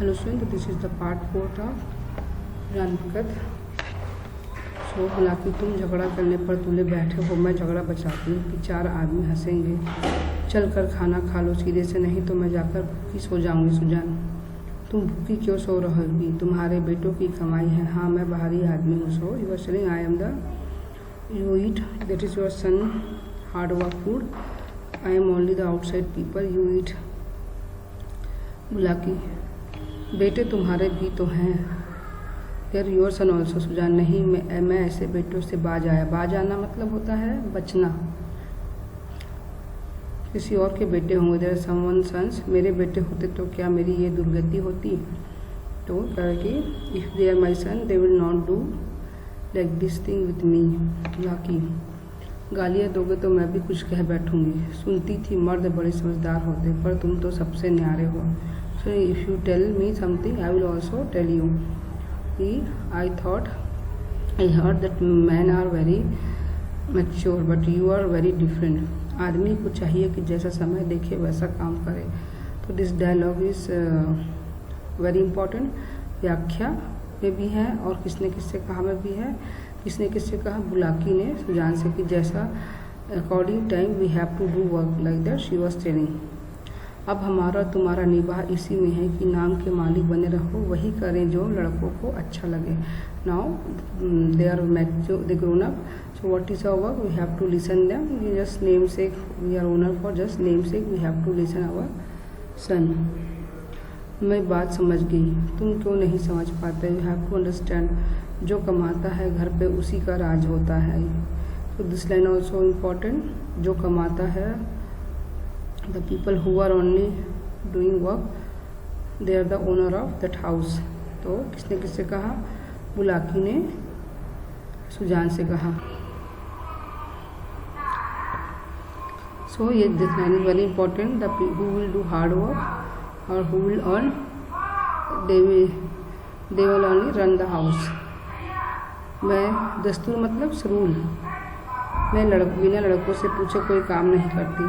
Hello student, this is the part 4 of जानपकत। So हालांकि तुम झगड़ा करने पर तुले बैठे हो, मैं झगड़ा बचाती हूँ कि 4 आदमी हंसेंगे। चल कर खाना खा लो सीधे से, नहीं तो मैं जाकर भूखी सो जाऊँगी। सुजान, तुम भूखी क्यों सो रहोगी? तुम्हारे बेटों की कमाई है। हाँ, मैं बाहरी आदमी हूँ। So you are saying I am the you eat, that is your son hard work food. I am only the outside people you eat. Bulaki, बेटे तुम्हारे भी तो हैं। फिर योर सन ऑल्सो। सुजान, नहीं, मैं ऐसे बेटों से बाज आया। बाज आना मतलब होता है बचना। किसी और के बेटे होंगे। There someone sons. मेरे बेटे होते तो क्या मेरी ये दुर्गति होती? तो करके if they are my son they will not do like this thing with me. लाकी, गालियाँ दोगे तो मैं भी कुछ कह बैठूंगी। सुनती थी मर्द बड़े समझदार होते, पर तुम तो सबसे न्यारे हो। So if you tell me something, I will also tell you. I heard that men are very mature, but you are very different. आदमी को चाहिए कि जैसा समय देखे वैसा काम करे। तो this dialogue is very important. व्याख्या में भी है और किसने किससे कहा में भी है। किसने किससे कहा? बुलाकी ने सुजान से कि जैसा according time we have to do work like that she was telling. अब हमारा तुम्हारा निबाह इसी में है कि नाम के मालिक बने रहो, वही करें जो लड़कों को अच्छा लगे। Now they are mature, they grown up, so what is our work? We have to listen them. Just name sake we are owner for just name sake we have to listen our son. मैं बात समझ गई, तुम क्यों नहीं समझ पाते? You have to understand. जो कमाता है घर पे उसी का राज होता है। तो दिस लाइन ऑल्सो इम्पॉर्टेंट। जो कमाता है, the people who are only doing work, they are the owner of that house. तो किसने किससे कहा? बुलाकी ने सुजान से कहा। सो ये this line is very important. The who will do hard work और who will earn, they will only run the house. मैं दस्तूर मतलब रूल। मैं बिना लड़कों से पूछे कोई काम नहीं करती।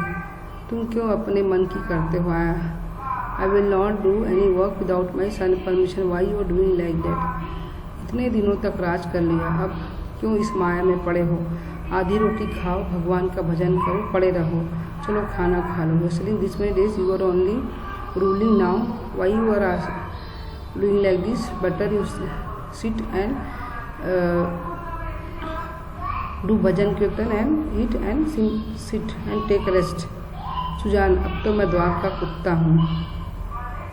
तुम क्यों अपने मन की करते हो? I will not do any work without my son permission. Why you are doing like that? इतने दिनों तक राज कर लिया, अब क्यों इस माया में पड़े हो? आधी रोटी खाओ, भगवान का भजन करो, पड़े रहो। चलो खाना खा लो। Selling this many days you are only ruling now. Why you are doing like this? Better you sit and do bhajan kirtan and eat and sit and take rest. Sujan, अब तो मैं द्वार का कुत्ता हूँ।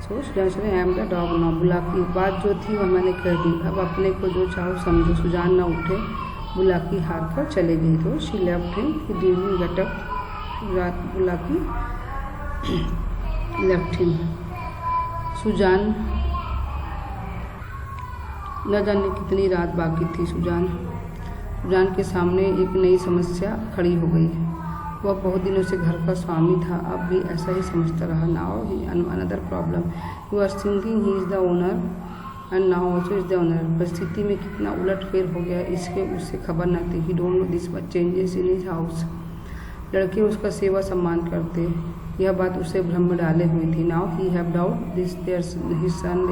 सो सुजान से आई am the dog now. Bulaki, बात जो थी वह मैंने कह दी, अब अपने को जो चाहो समझो। सुजान न उठे, बुलाकी हार कर चले गई। तो she left him, he didn't get up. Bulaki left him. Sujan, न जाने कितनी रात बाकी थी। सुजान के सामने एक नई समस्या खड़ी हो गई। वह बहुत दिनों से घर का स्वामी था, अब भी ऐसा ही समझता रहा। Now he another problem. You are thinking he is the owner and now also is the owner. परिस्थिति में कितना उलट फेर हो गया, इसके उससे खबर न थी। ही don't know this much changes in his house. लड़के उसका सेवा सम्मान करते, यह बात उसे भ्रम में डाले हुई थी। Now he have doubt this their his son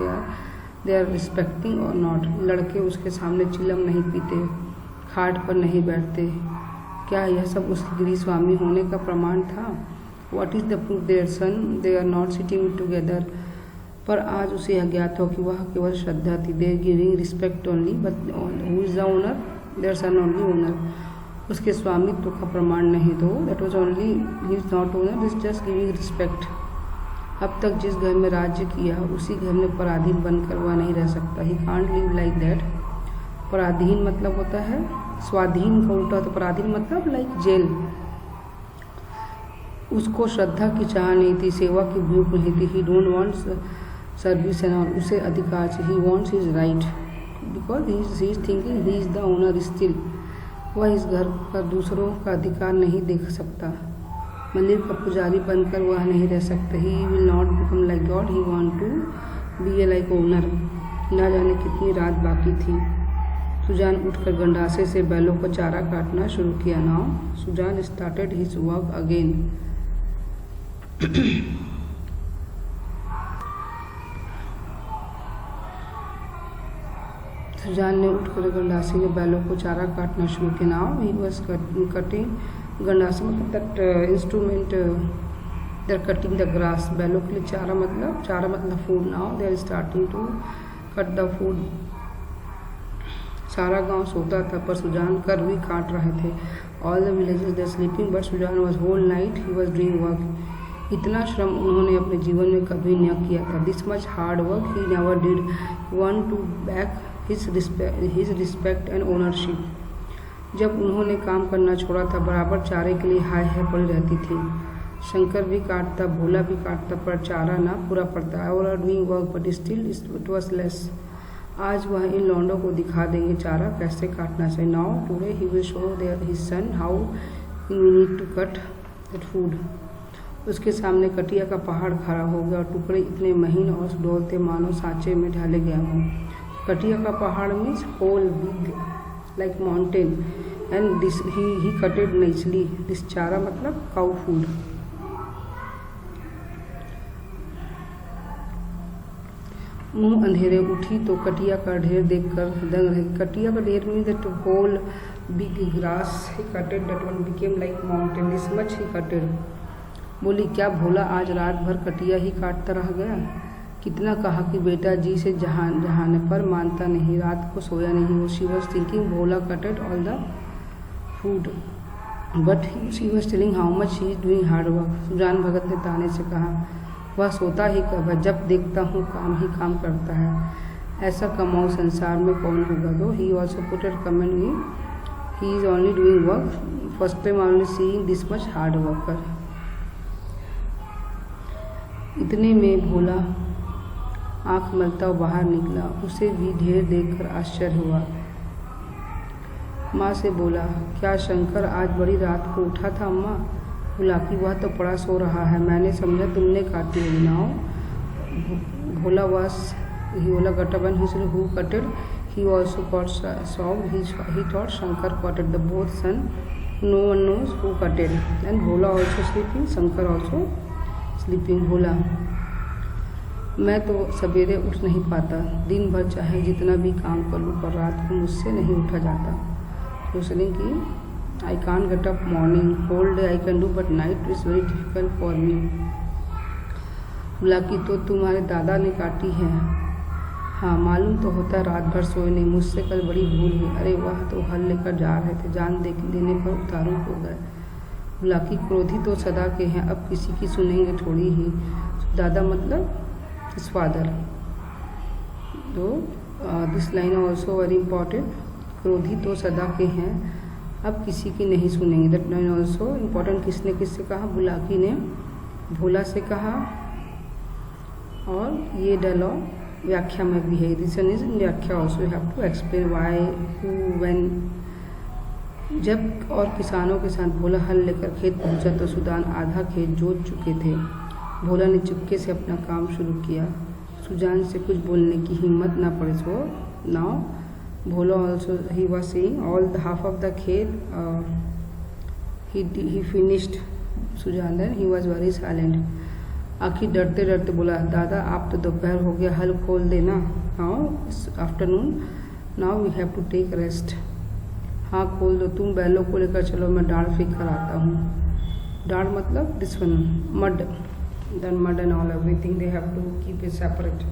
they are respecting और नॉट। लड़के उसके सामने चिलम नहीं पीते, खाट पर नहीं बैठते। क्या यह सब उसके गृह स्वामी होने का प्रमाण था? What is the proof their son they are not sitting together? पर आज उसे अज्ञात हो कि वह केवल श्रद्धा थी। They giving respect only, but who is the owner? Their son only owner. उसके स्वामित्व का प्रमाण नहीं, तो that was only he is not owner, this just giving respect. अब तक जिस घर में राज्य किया उसी घर में पराधीन बनकर वह नहीं रह सकता। He can't live like that. पराधीन मतलब होता है स्वाधीन का उल्टा, तो पराधीन मतलब लाइक जेल। उसको श्रद्धा की चाह नहीं थी, सेवा की भूख नहीं थी। ही don't want service and all. उसे अधिकार चाहिए। He wants his right because he is thinking he is the owner still. वह इस घर पर दूसरों का अधिकार नहीं देख सकता। मंदिर का पुजारी बनकर वह नहीं रह सकता। He will not become like God, he want to be a like owner. ना जाने कितनी रात बाकी थी। सुजान उठकर गंडासे से बैलों को चारा काटना शुरू किया। Now Sujan started his work again. Sujan ने उठकर गंडासी ने बैलों को चारा काटना शुरू किया। नाउ ही वाज कटिंग गंडासी मतलब that instrument they are cutting the grass. बैलों के लिए चारा मतलब food. Now they are starting to cut the food. सारा गांव सोता था पर सुजान कर भी काट रहे थे। All the villages they sleeping but Sujan was whole night he was doing work. इतना श्रम उन्होंने अपने जीवन में कभी न किया था। This much hard work he never did want to back his respect and ownership. जब उन्होंने काम करना छोड़ा था बराबर चारे के लिए हाय हाय पड़ी रहती थी। शंकर भी काटता, भोला भी काटता पर चारा ना पूरा पड़ता। All are doing work but still it was less. आज वह इन लौंडों को दिखा देंगे चारा कैसे काटना चाहिए। Now today he will show their his son how we need to cut that food. उसके सामने कटिया का पहाड़ खड़ा हो गया और टुकड़े इतने महीन और डोलते मानो सांचे में ढाले गया हों। कटिया का पहाड़ means whole big like mountain and this he cutted nicely this. चारा मतलब काउ फूड। मुंह अंधेरे उठी तो कटिया का ढेर देखकर दंग रही। कटिया का ढेर mean that whole big grass he cutted that one became like mountain this much he cutted. बोली क्या भोला आज रात भर कटिया ही काटता रह गया। कितना कहा कि बेटा जी से जहाने पर मानता नहीं। रात को सोया नहीं। वो she was thinking Bhola cutted all the food but she was telling how much he is doing hard work. Sujan Bhagat ने ताने से कहा वह सोता ही कब है, जब देखता हूँ काम ही काम करता है। ऐसा कमाऊ संसार में कौन होगा। दो he also putted comment in he is only doing work first time only seeing this much hard worker. इतने में भोला आंख मलता हुआ बाहर निकला। उसे भी ढेर देखकर आश्चर्य हुआ। माँ से बोला क्या शंकर आज बड़ी रात को उठा था अम्मा। बुलाकी वह तो पड़ा सो रहा है। मैंने समझा तुमने काटी होगी। Now Bhola Bhola got up and he who cutted he also got solve he thought Shankar cutted the both son no one knows who cutted and Bhola also sleeping Shankar also sleeping. Bhola मैं तो सवेरे उठ नहीं पाता। दिन भर चाहे जितना भी काम कर लूँ पर रात को मुझसे नहीं उठा जाता। दूसरे की I can't get up morning, whole day I can do but night is very difficult for me। Bulaki तो तुम्हारे दादा ने काटी है। हाँ मालूम तो होता रात भर सोए नहीं। मुझसे कल बड़ी भूल हुई। अरे वह तो हल लेकर जा रहे थे जान देने पर उतारू हो गए। बुलाकी क्रोधी तो सदा के हैं अब किसी की सुनेंगे थोड़ी ही। दादा मतलब his father। तो this line also very important. क्रोधी तो सदा के हैं अब किसी की नहीं सुनेंगे। That line also important. किसने किससे कहा। बुलाकी ने भोला से कहा और ये डायलॉग व्याख्या में भी है। रीजन इज इन व्याख्या also you have to explain why who when. जब और किसानों के साथ भोला हल लेकर खेत पहुंचा तो सुजान आधा खेत जोत चुके थे। भोला ने चुपके से अपना काम शुरू किया। सुजान से कुछ बोलने की हिम्मत ना पड़े। So now Bhola also he was saying all the half of the khed he finished। Sujan then he was very silent। आखिर डरते डरते बोला दादा आप तो दोपहर हो गया हल खोल देना। Now afternoon now we have to take rest. हाँ खोल दो तुम बैलों को लेकर चलो मैं डाढ़ फेंक कर आता हूँ। डाढ़ मतलब this one mud then mud and all everything they have to keep it separate.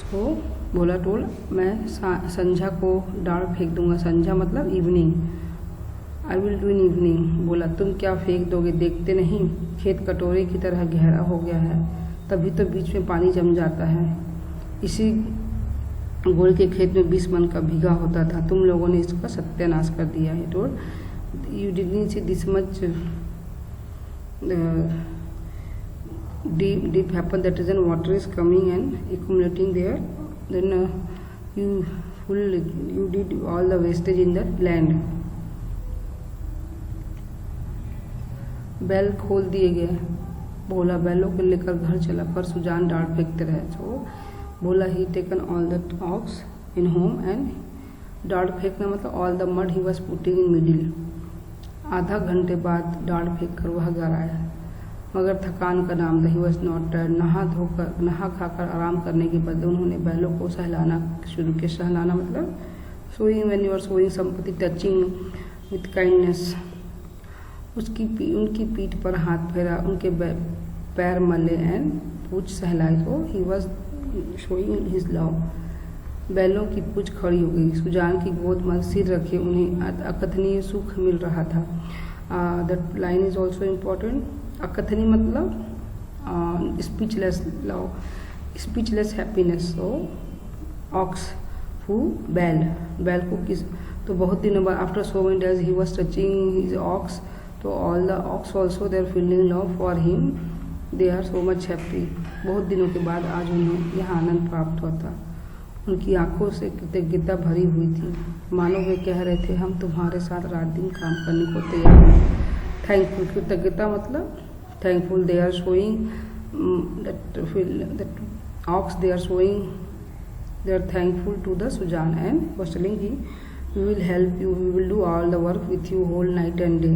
So बोला टोल मैं संझा को डाढ़ फेंक दूंगा। संझा मतलब evening. I will do in evening. बोला तुम क्या फेंक दोगे देखते नहीं खेत कटोरे की तरह गहरा हो गया है तभी तो बीच में पानी जम जाता है। इसी गोल के खेत में 20 मन का भीगा होता था। तुम लोगों ने इसका सत्यानाश कर दिया है। Told you didn't see this much deep happen that is when water is coming and accumulating there then you did all the wastage in the land। बैल खोल दिए गए। भोला बैलों को लेकर घर चला पर सुजान डाढ़ फेंकते रहे। So Bhola he taken all the ox in home and डाढ़ फेंकना मतलब all the mud he was putting in middle। आधा घंटे बाद डाढ़ फेंक कर वह घर आया। मगर थकान का नाम था। He was not tired. नहा खाकर आराम करने के बदले उन्होंने बैलों को सहलाना शुरू किया। सहलाना मतलब soothing, when you are soothing somebody, touching with kindness. उनकी पीठ पर हाथ फेरा, उनके पैर मले एंड पूछ सहलाई। तो he was showing his love. बैलों की पूछ खड़ी हो गई। सुजान की गोद में सिर रखे उन्हें अकथनीय सुख मिल रहा था। That line is also important. अकथनीय मतलब speechless love, speechless happiness. So ox who बैल को किस, तो बहुत दिनों बाद after so many days he was touching his ox, तो all the ox also they are feeling love for him, they are so much happy. बहुत दिनों के बाद आज उन्हें यह आनंद प्राप्त होता। उनकी आंखों से कृतज्ञता भरी हुई थी, मानो वे कह रहे थे हम तुम्हारे साथ रात दिन काम करने को तैयार हैं। थैंकफुल, कृतज्ञता मतलब thankful. They are showing that ox, they are showing they are thankful to the Sujan and was telling he, we will help you, we will do all the work with you whole night and day.